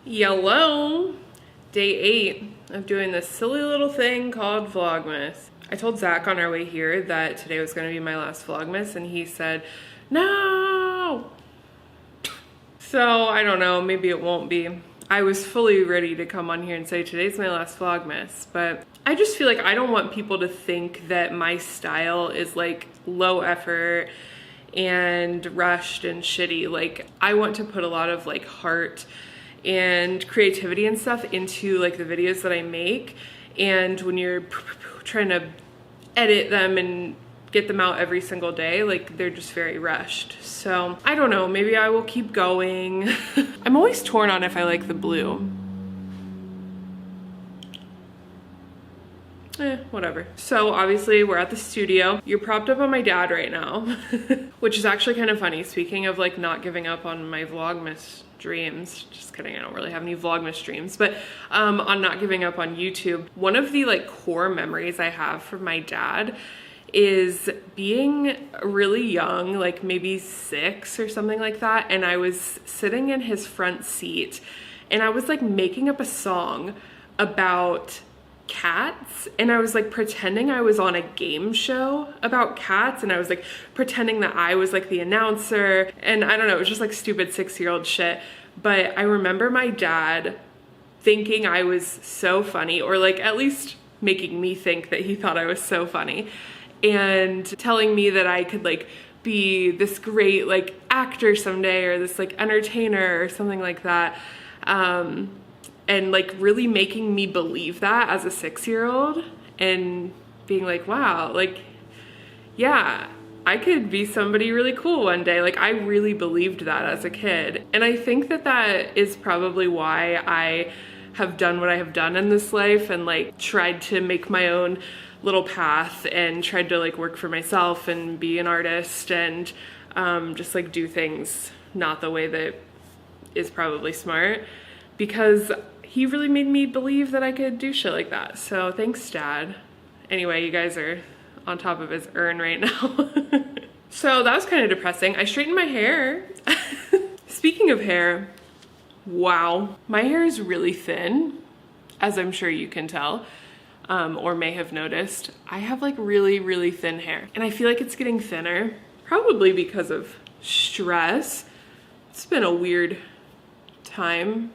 Yellow. Day 8 of doing this silly little thing called Vlogmas. I told Zach on our way here that today was going to be my last Vlogmas, and he said, no! So I don't know, maybe it won't be. I was fully ready to come on here and say today's my last Vlogmas, but I just feel like I don't want people to think that my style is like low effort and rushed and shitty. Like, I want to put a lot of like heart and creativity and stuff into like the videos that I make, and when you're trying to edit them and get them out every single day, like they're just very rushed. So I don't know, maybe I will keep going. I'm always torn on if I like the blue. Whatever. So obviously we're at the studio. You're propped up on my dad right now, which is actually kind of funny. Speaking of like not giving up on my Vlogmas dreams, just kidding, I don't really have any Vlogmas dreams, but on not giving up on YouTube, one of the like core memories I have from my dad is being really young, like maybe 6 or something like that, and I was sitting in his front seat and I was like making up a song about cats, and I was like pretending I was on a game show about cats, and I was like pretending that I was like the announcer, and I don't know, it was just like stupid 6-year-old shit. But I remember my dad thinking I was so funny, or like at least making me think that he thought I was so funny, and telling me that I could like be this great like actor someday, or this like entertainer or something like that. And like really making me believe that as a 6-year-old, and being like, wow, like, yeah, I could be somebody really cool one day. Like, I really believed that as a kid. And I think that that is probably why I have done what I have done in this life, and like tried to make my own little path, and tried to like work for myself and be an artist, and just like do things not the way that is probably smart, because he really made me believe that I could do shit like that. So thanks, Dad. Anyway, you guys are on top of his urn right now. So that was kind of depressing. I straightened my hair. Speaking of hair, wow. My hair is really thin, as I'm sure you can tell, or may have noticed. I have like really, really thin hair, and I feel like it's getting thinner, probably because of stress. It's been a weird time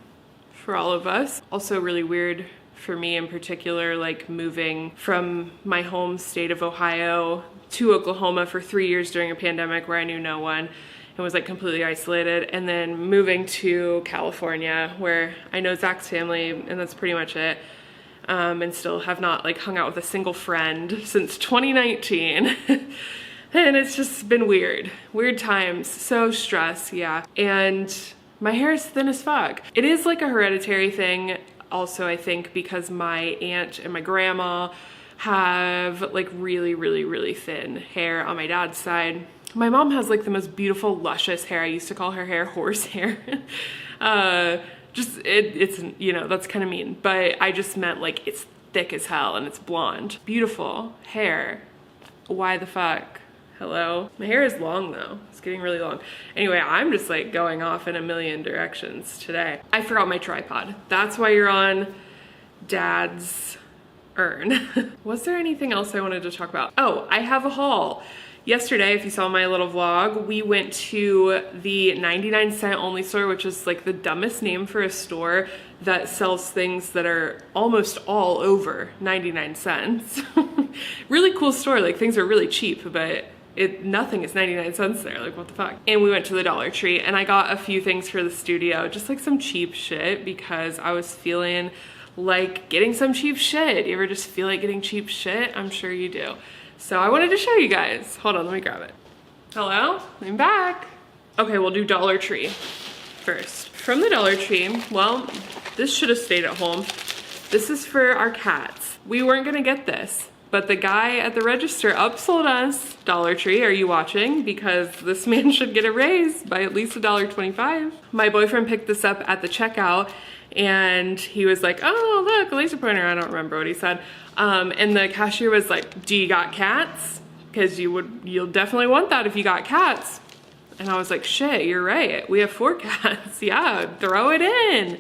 for all of us. Also really weird for me in particular, like moving from my home state of Ohio to Oklahoma for 3 years during a pandemic where I knew no one and was like completely isolated, and then moving to California where I know Zach's family and that's pretty much it, and still have not like hung out with a single friend since 2019. And it's just been weird times, so stress, yeah. And my hair is thin as fuck. It is like a hereditary thing also, I think, because my aunt and my grandma have like really, really, really thin hair on my dad's side. My mom has like the most beautiful, luscious hair. I used to call her hair horse hair. It's, you know, that's kind of mean, but I just meant like it's thick as hell and it's blonde. Beautiful hair. Why the fuck? Hello? My hair is long though. It's getting really long. Anyway, I'm just like going off in a million directions today. I forgot my tripod. That's why you're on Dad's urn. Was there anything else I wanted to talk about? Oh, I have a haul. Yesterday, if you saw my little vlog, we went to the 99-cent only store, which is like the dumbest name for a store that sells things that are almost all over 99 cents. Really cool store, like things are really cheap, but nothing is 99 cents there, like what the fuck. And we went to the Dollar Tree, and I got a few things for the studio, just like some cheap shit, because I was feeling like getting some cheap shit. You ever just feel like getting cheap shit? I'm sure you do. So I wanted to show you guys. Hold on, let me grab it. Hello, I'm back. Okay, we'll do Dollar Tree first. From the Dollar Tree, well, this should have stayed at home. This is for our cats. We weren't gonna get this, but the guy at the register upsold us. Dollar Tree, are you watching? Because this man should get a raise by at least $1.25. My boyfriend picked this up at the checkout, and he was like, oh, look, a laser pointer. I don't remember what he said. And the cashier was like, do you got cats? Because you'll definitely want that if you got cats. And I was like, shit, you're right. We have 4 cats. Yeah, throw it in.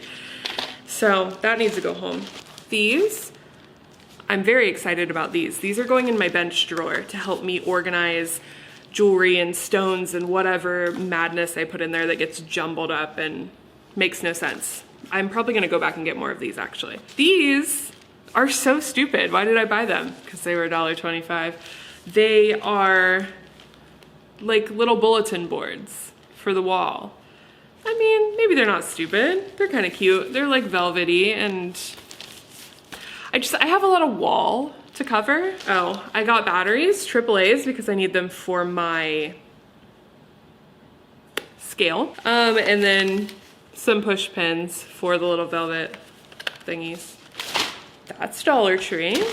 So that needs to go home. These, I'm very excited about these. These are going in my bench drawer to help me organize jewelry and stones and whatever madness I put in there that gets jumbled up and makes no sense. I'm probably gonna go back and get more of these actually. These are so stupid. Why did I buy them? Because they were $1.25. They are like little bulletin boards for the wall. I mean, maybe they're not stupid. They're kind of cute. They're like velvety, and I have a lot of wall to cover. Oh, I got batteries, AAAs, because I need them for my scale. And then some push pins for the little velvet thingies. That's Dollar Tree.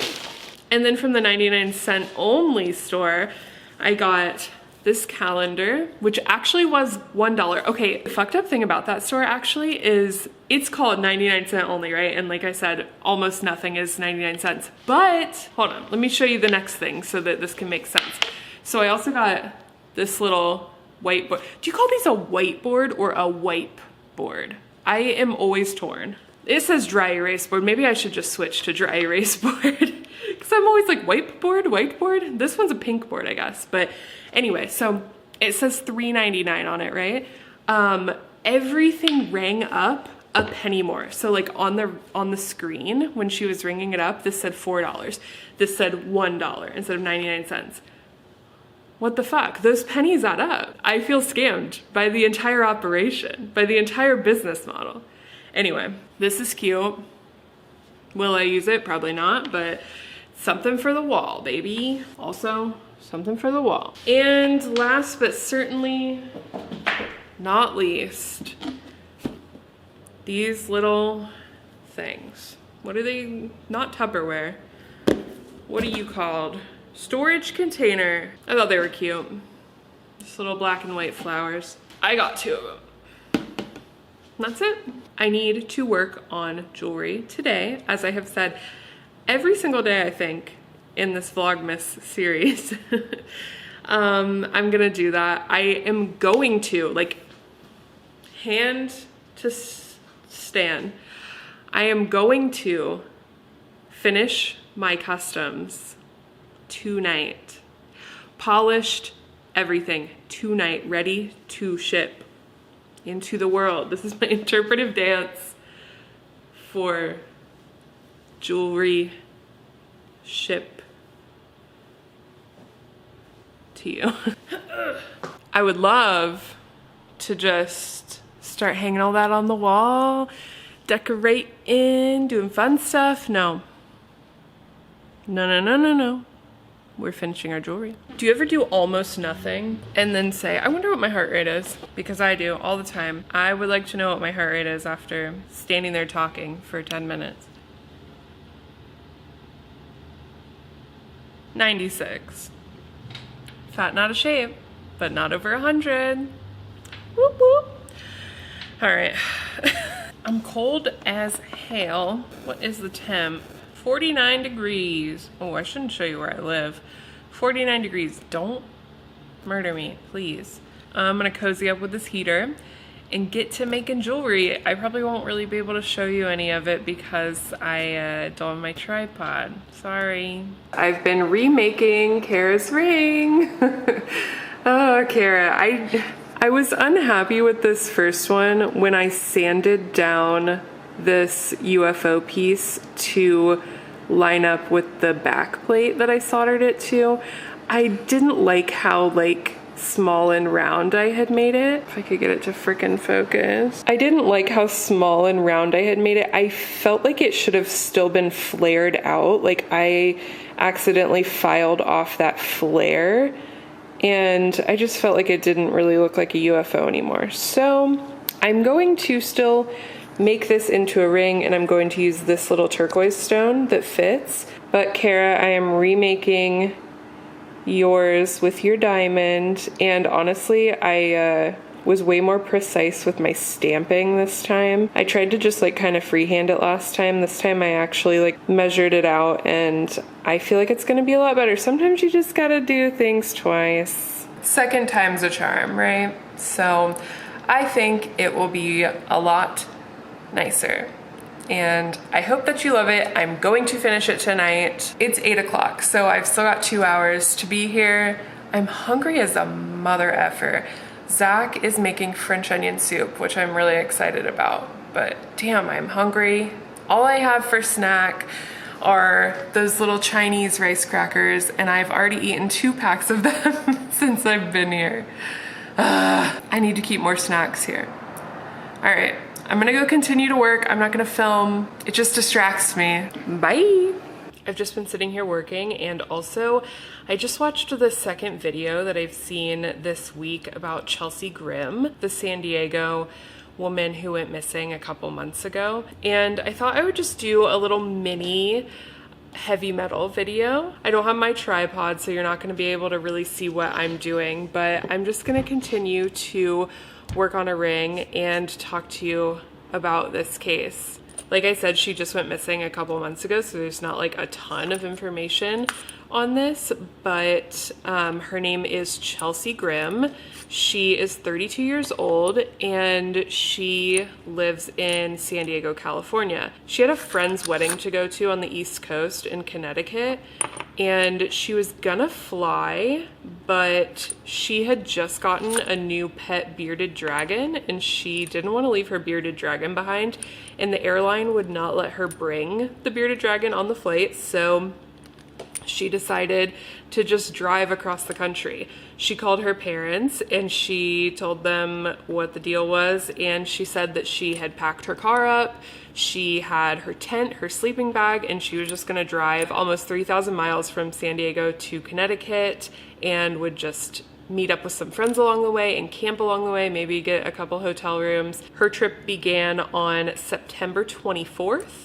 And then from the 99-cent only store, I got this calendar, which actually was $1. Okay, the fucked up thing about that store actually is it's called 99-cent only, right? And like I said, almost nothing is 99 cents. But hold on, let me show you the next thing so that this can make sense. So I also got this little whiteboard. Do you call these a whiteboard or a wipe board? I am always torn. It says dry erase board. Maybe I should just switch to dry erase board because I'm always like whiteboard. This one's a pink board, I guess. But anyway, so it says $3.99 on it, right? Everything rang up a penny more. So like on the screen when she was ringing it up, this said $4. This said $1 instead of 99 cents. What the fuck? Those pennies add up. I feel scammed by the entire operation, by the entire business model. Anyway, this is cute. Will I use it? Probably not, but something for the wall, baby. Also, something for the wall. And last but certainly not least, these little things. What are they? Not Tupperware. What are you called? Storage container. I thought they were cute. Just little black and white flowers. I got 2 of them. That's it. I need to work on jewelry today, as I have said every single day, I think, in this Vlogmas series. I'm gonna do that. I am going to, like, hand to stand, I am going to finish my customs tonight. Polished everything tonight, ready to ship into the world. This is my interpretive dance for jewelry ship to you. I would love to just start hanging all that on the wall, decorating, doing fun stuff. No. No. We're finishing our jewelry. Do you ever do almost nothing and then say, I wonder what my heart rate is? Because I do all the time. I would like to know what my heart rate is after standing there talking for 10 minutes. 96. Fat, not a shape, but not over 100. Whoop whoop. All right. I'm cold as hell. What is the temp? 49 degrees. Oh, I shouldn't show you where I live. 49 degrees. Don't murder me, please. I'm gonna cozy up with this heater and get to making jewelry. I probably won't really be able to show you any of it because I don't have my tripod. Sorry. I've been remaking Kara's ring. Oh, Kara, I was unhappy with this first one when I sanded down this UFO piece to line up with the back plate that I soldered it to. I didn't like how small and round I had made it. If I could get it to frickin' focus. I didn't like how small and round I had made it. I felt like it should have still been flared out. Like I accidentally filed off that flare and I just felt like it didn't really look like a UFO anymore. So I'm going to still make this into a ring and I'm going to use this little turquoise stone that fits. But Kara, I am remaking yours with your diamond, and honestly I was way more precise with my stamping this time. I tried to just kind of freehand it last time. This time I actually measured it out and I feel like it's gonna be a lot better. Sometimes you just gotta do things twice. Second time's a charm, right? So I think it will be a lot nicer. and I hope that you love it. I'm going to finish it tonight. It's 8 o'clock, so I've still got 2 hours to be here. I'm hungry as a mother effer. Zach is making French onion soup, which I'm really excited about, but damn, I'm hungry. All I have for snack are those little Chinese rice crackers, and I've already eaten 2 packs of them since I've been here. I need to keep more snacks here. All right, I'm gonna go continue to work. I'm not gonna film. It just distracts me. Bye. I've just been sitting here working, and also I just watched the second video that I've seen this week about Chelsea Grimm, the San Diego woman who went missing a couple months ago. And I thought I would just do a little mini heavy metal video. I don't have my tripod, so you're not going to be able to really see what I'm doing, but I'm just going to continue to work on a ring and talk to you about this case. Like I said, she just went missing a couple months ago, so there's not like a ton of information on this, but her name is Chelsea Grimm. She is 32 years old, and she lives in San Diego, California. She had a friend's wedding to go to on the East Coast in Connecticut, and she was gonna fly, but she had just gotten a new pet bearded dragon, and she didn't want to leave her bearded dragon behind, and the airline would not let her bring the bearded dragon on the flight, so she decided to just drive across the country. She called her parents and she told them what the deal was, and she said that she had packed her car up, she had her tent, her sleeping bag, and she was just gonna drive almost 3,000 miles from San Diego to Connecticut and would just meet up with some friends along the way and camp along the way, maybe get a couple hotel rooms. Her trip began on September 24th.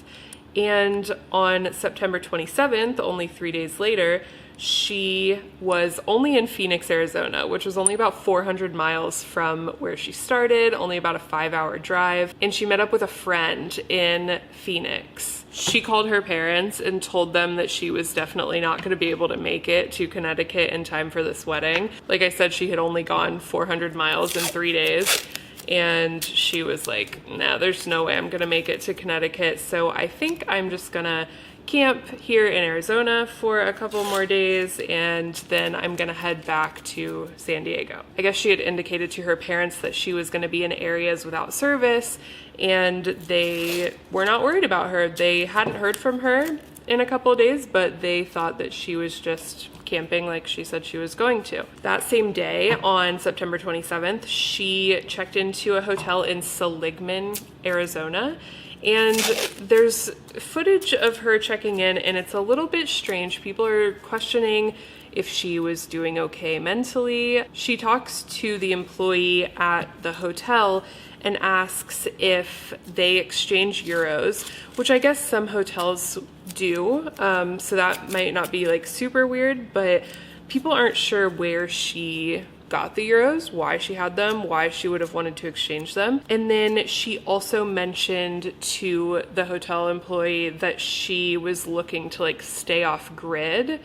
And on September 27th, only 3 days later, she was only in Phoenix, Arizona, which was only about 400 miles from where she started, only about a 5-hour drive. And she met up with a friend in Phoenix. She called her parents and told them that she was definitely not going to be able to make it to Connecticut in time for this wedding. Like I said, she had only gone 400 miles in 3 days. And she was like, nah, there's no way I'm gonna make it to Connecticut, so I think I'm just gonna camp here in Arizona for a couple more days, and then I'm gonna head back to San Diego. I guess she had indicated to her parents that she was gonna be in areas without service, and they were not worried about her. They hadn't heard from her in a couple of days, but they thought that she was just camping like she said she was going to. That same day, on September 27th, she checked into a hotel in Seligman, Arizona, and there's footage of her checking in, and it's a little bit strange. People are questioning if she was doing okay mentally. She talks to the employee at the hotel and asks if they exchange euros, which I guess some hotels do, so that might not be like super weird, but people aren't sure where she got the euros, why she had them, why she would have wanted to exchange them. And then she also mentioned to the hotel employee that she was looking to like stay off grid,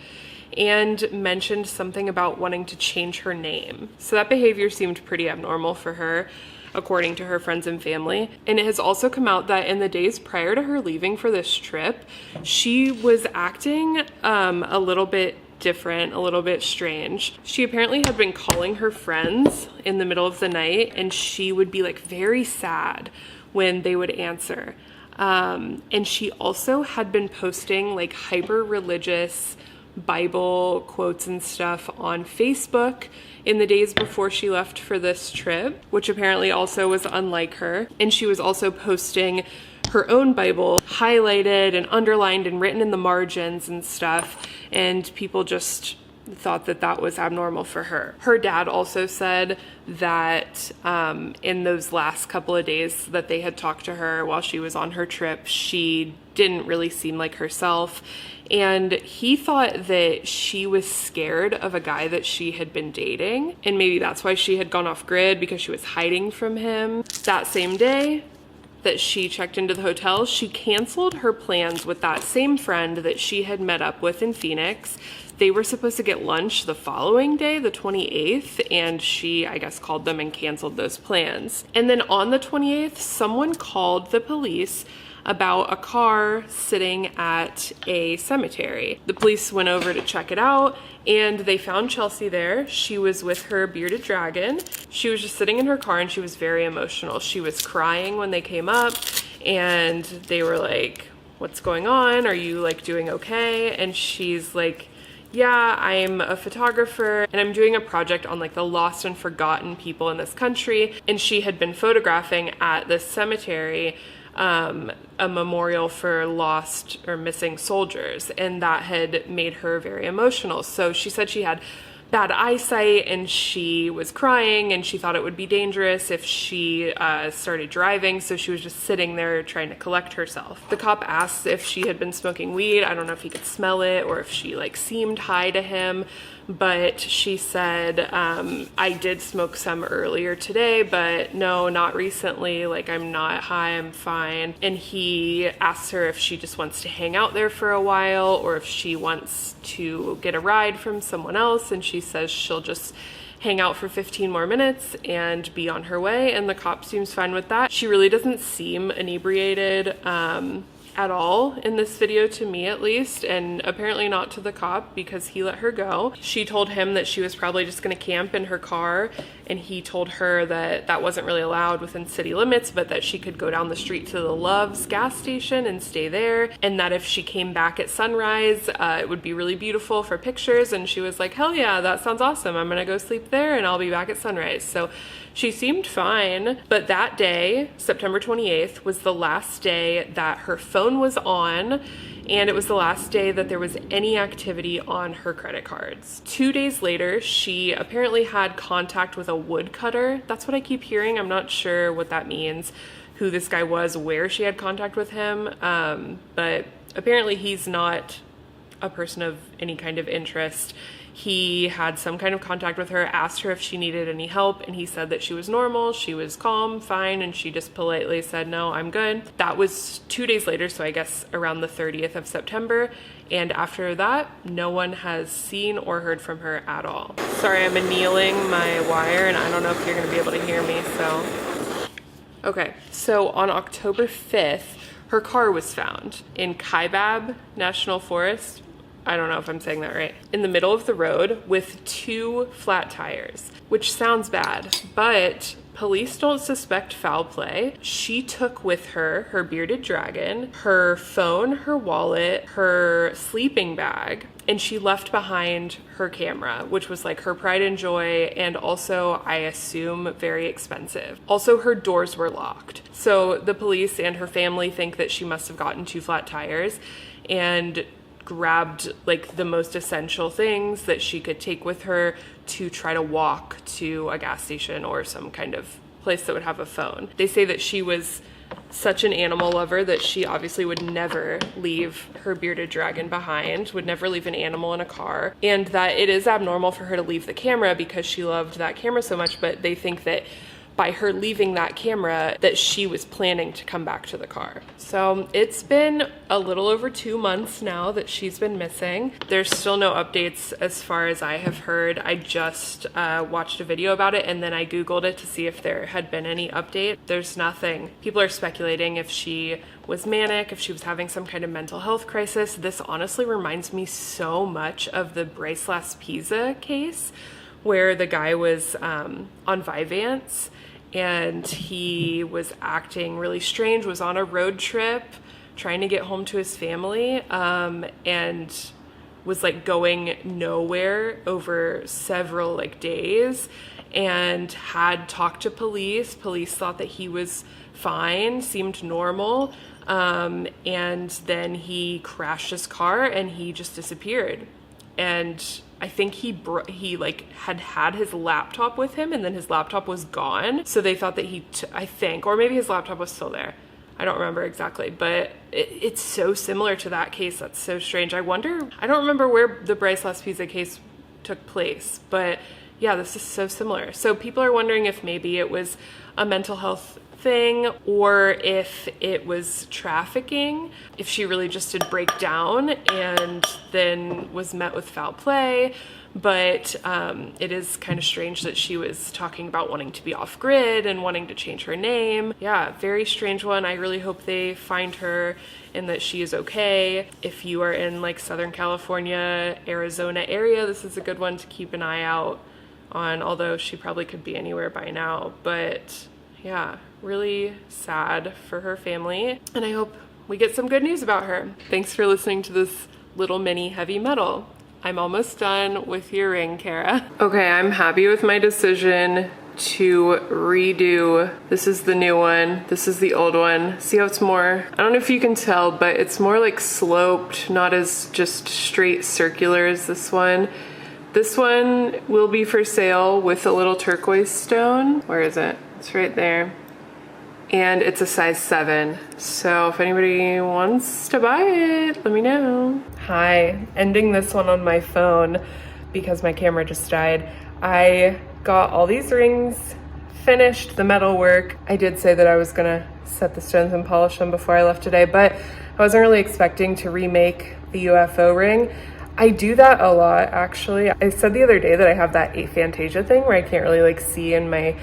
and mentioned something about wanting to change her name. So that behavior seemed pretty abnormal for her, according to her friends and family. And it has also come out that in the days prior to her leaving for this trip, she was acting a little bit different, a little bit strange. She apparently had been calling her friends in the middle of the night, and she would be like very sad when they would answer. And she also had been posting like hyper religious Bible quotes and stuff on Facebook in the days before she left for this trip, which apparently also was unlike her. And she was also posting her own Bible highlighted and underlined and written in the margins and stuff, and people just thought that that was abnormal for her. Her dad also said that in those last couple of days that they had talked to her while she was on her trip, she didn't really seem like herself, and he thought that she was scared of a guy that she had been dating, and maybe that's why she had gone off grid, because she was hiding from him. That same day that she checked into the hotel, she canceled her plans with that same friend that she had met up with in Phoenix. They were supposed to get lunch the following day, the 28th, and she, I guess, called them and canceled those plans. And then on the 28th, someone called the police about a car sitting at a cemetery. The police went over to check it out and they found Chelsea there. She was with her bearded dragon. She was just sitting in her car and she was very emotional. She was crying when they came up and they were like, "What's going on? Are you like doing okay?" And she's like, "Yeah, I'm a photographer and I'm doing a project on like the lost and forgotten people in this country." And she had been photographing at this cemetery, a memorial for lost or missing soldiers, and that had made her very emotional. So she said she had bad eyesight and she was crying and she thought it would be dangerous if she started driving, so she was just sitting there trying to collect herself. The cop asked if she had been smoking weed. I don't know if he could smell it or if she like seemed high to him, but she said, "I did smoke some earlier today, but no, not recently. Like, I'm not high, I'm fine." And he asked her if she just wants to hang out there for a while or if she wants to get a ride from someone else, and she says she'll just hang out for 15 more minutes and be on her way, and the cop seems fine with that. She really doesn't seem inebriated at all in this video, to me at least, and apparently not to the cop because he let her go. She told him that she was probably just going to camp in her car, and he told her that that wasn't really allowed within city limits, but that she could go down the street to the Love's gas station and stay there, and that if she came back at sunrise, it would be really beautiful for pictures. And she was like, "Hell yeah, that sounds awesome. I'm gonna go sleep there and I'll be back at sunrise." So she seemed fine, but that day, September 28th, was the last day that her phone was on, and it was the last day that there was any activity on her credit cards. 2 days later, she apparently had contact with a woodcutter. That's what I keep hearing. I'm not sure what that means, who this guy was, where she had contact with him, but apparently he's not a person of any kind of interest. He had some kind of contact with her, asked her if she needed any help, and he said that she was normal, she was calm, fine, and she just politely said, "No, I'm good." That was 2 days later, so I guess around the 30th of September, and after that, no one has seen or heard from her at all. Sorry, I'm annealing my wire, and I don't know if you're gonna be able to hear me, so. Okay, so on October 5th, her car was found in Kaibab National Forest. I don't know if I'm saying that right, in the middle of the road with 2 flat tires, which sounds bad, but police don't suspect foul play. She took with her her bearded dragon, her phone, her wallet, her sleeping bag, and she left behind her camera, which was like her pride and joy, and also, I assume, very expensive. Also, her doors were locked. So the police and her family think that she must have gotten 2 flat tires and grabbed like the most essential things that she could take with her to try to walk to a gas station or some kind of place that would have a phone. They say that she was such an animal lover that she obviously would never leave her bearded dragon behind, would never leave an animal in a car, and that it is abnormal for her to leave the camera because she loved that camera so much, but they think that by her leaving that camera that she was planning to come back to the car. So it's been a little over 2 months now that she's been missing. There's still no updates as far as I have heard. I just watched a video about it and then I Googled it to see if there had been any update. There's nothing. People are speculating if she was manic, if she was having some kind of mental health crisis. This honestly reminds me so much of the Bryce Pizza case where the guy was on Vyvanse and he was acting really strange, was on a road trip trying to get home to his family, and was like going nowhere over several like days, and had talked to police. Police thought that he was fine, seemed normal, and then he crashed his car and he just disappeared. And I think he like had his laptop with him, and then his laptop was gone. So they thought that I think, or maybe his laptop was still there. I don't remember exactly, but it's so similar to that case. That's so strange. I don't remember where the Bryce Pizza case took place, but yeah, this is so similar. So people are wondering if maybe it was a mental health thing or if it was trafficking, if she really just did break down and then was met with foul play. But it is kind of strange that she was talking about wanting to be off grid and wanting to change her name. Yeah, very strange one. I really hope they find her and that she is okay. If you are in like Southern California, Arizona area, this is a good one to keep an eye out on, although she probably could be anywhere by now. But yeah, really sad for her family, and I hope we get some good news about her. Thanks for listening to this little mini heavy metal. I'm almost done with your ring, Kara. Okay, I'm happy with my decision to redo. This is the new one. This is the old one. See how it's more, I don't know if you can tell, but it's more like sloped, not as just straight circular as this one. This one will be for sale with a little turquoise stone. Where is it? It's right there. And it's a size 7. So if anybody wants to buy it, let me know. Hi, ending this one on my phone because my camera just died. I got all these rings, finished the metal work. I did say that I was gonna set the stones and polish them before I left today, but I wasn't really expecting to remake the UFO ring. I do that a lot, actually. I said the other day that I have that aphantasia thing where I can't really like see in my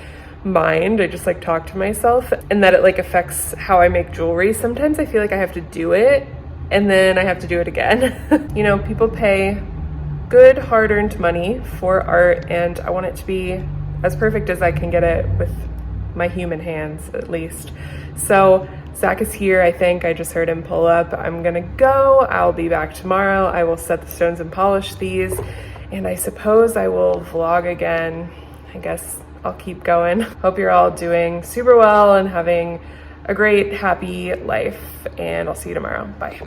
mind. I just like talk to myself, and that it like affects how I make jewelry. Sometimes I feel like I have to do it and then I have to do it again. You know, people pay good hard-earned money for art, and I want it to be as perfect as I can get it with my human hands, at least. So Zach is here. I think I just heard him pull up. I'm gonna go. I'll be back tomorrow. I will set the stones and polish these, and I suppose I will vlog again. I guess I'll keep going. Hope you're all doing super well and having a great, happy life, and I'll see you tomorrow. Bye.